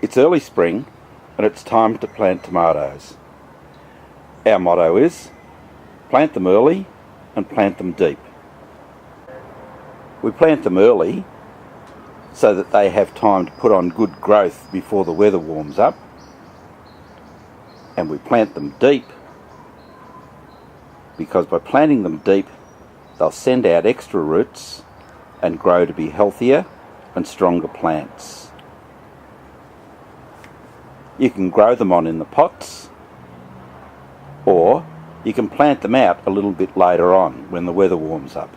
It's early spring and it's time to plant tomatoes. Our motto is plant them early and plant them deep. We plant them early so that they have time to put on good growth before the weather warms up, and we plant them deep because by planting them deep they'll send out extra roots and grow to be healthier and stronger plants. You can grow them on in the pots, or you can plant them out a little bit later on when the weather warms up.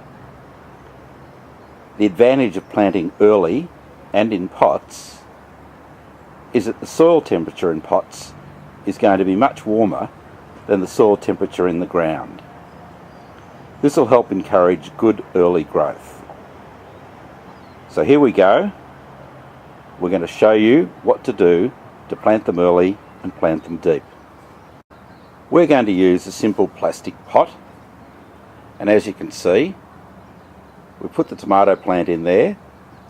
The advantage of planting early and in pots is that the soil temperature in pots is going to be much warmer than the soil temperature in the ground. This will help encourage good early growth. So here we go. We're going to show you what to do to plant them early and plant them deep. We're going to use a simple plastic pot, and as you can see, we put the tomato plant in there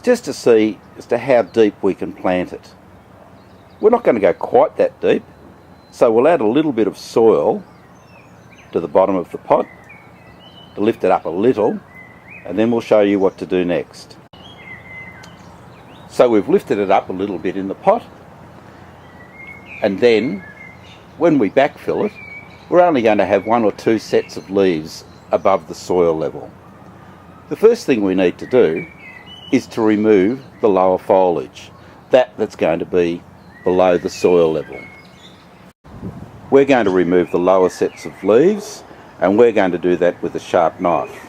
just to see as to how deep we can plant it. We're not going to go quite that deep, so we'll add a little bit of soil to the bottom of the pot to lift it up a little, and then we'll show you what to do next. So we've lifted it up a little bit in the pot, and then when we backfill it, we're only going to have 1 or 2 sets of leaves above the soil level. The first thing we need to do is to remove the lower foliage, that's going to be below the soil level. We're going to remove the lower sets of leaves, and we're going to do that with a sharp knife.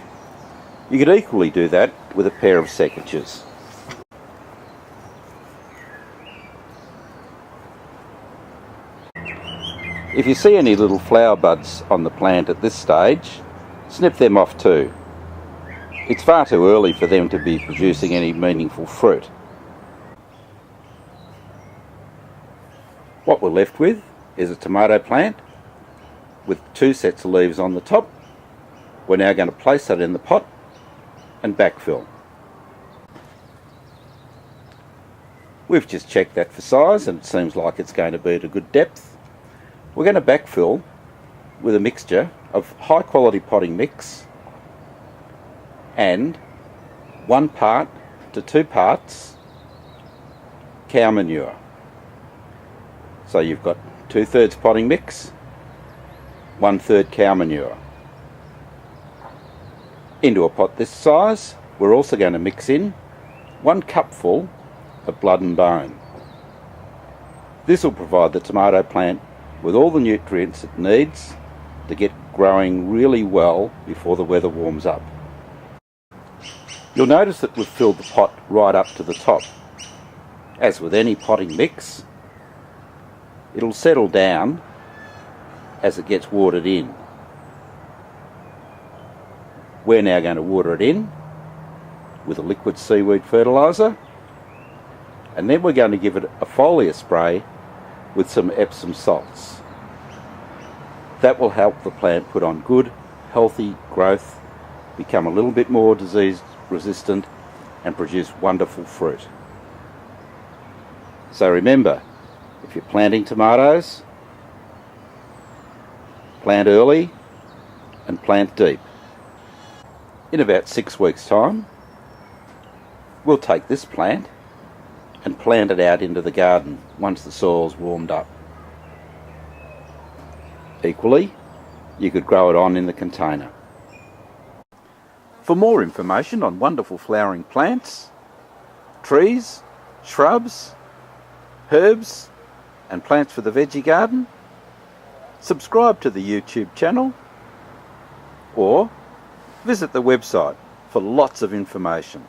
You could equally do that with a pair of secateurs. If you see any little flower buds on the plant at this stage, snip them off too. It's far too early for them to be producing any meaningful fruit. What we're left with is a tomato plant with 2 sets of leaves on the top. We're now going to place that in the pot and backfill. We've just checked that for size and it seems like it's going to be at a good depth. We're going to backfill with a mixture of high quality potting mix and 1 part to 2 parts cow manure. So you've got 2/3 potting mix, 1/3 cow manure. Into a pot this size, we're also going to mix in 1 cupful of blood and bone. This will provide the tomato plant with all the nutrients it needs to get growing really well before the weather warms up. You'll notice that we've filled the pot right up to the top. As with any potting mix, it'll settle down as it gets watered in. We're now going to water it in with a liquid seaweed fertiliser, and then we're going to give it a foliar spray with some Epsom salts. That will help the plant put on good, healthy growth, become a little bit more disease resistant, and produce wonderful fruit. So remember, if you're planting tomatoes, plant early and plant deep. In about 6 weeks' time, we'll take this plant and plant it out into the garden once the soil's warmed up. Equally, you could grow it on in the container. For more information on wonderful flowering plants, trees, shrubs, herbs and plants for the veggie garden, subscribe to the YouTube channel or visit the website for lots of information.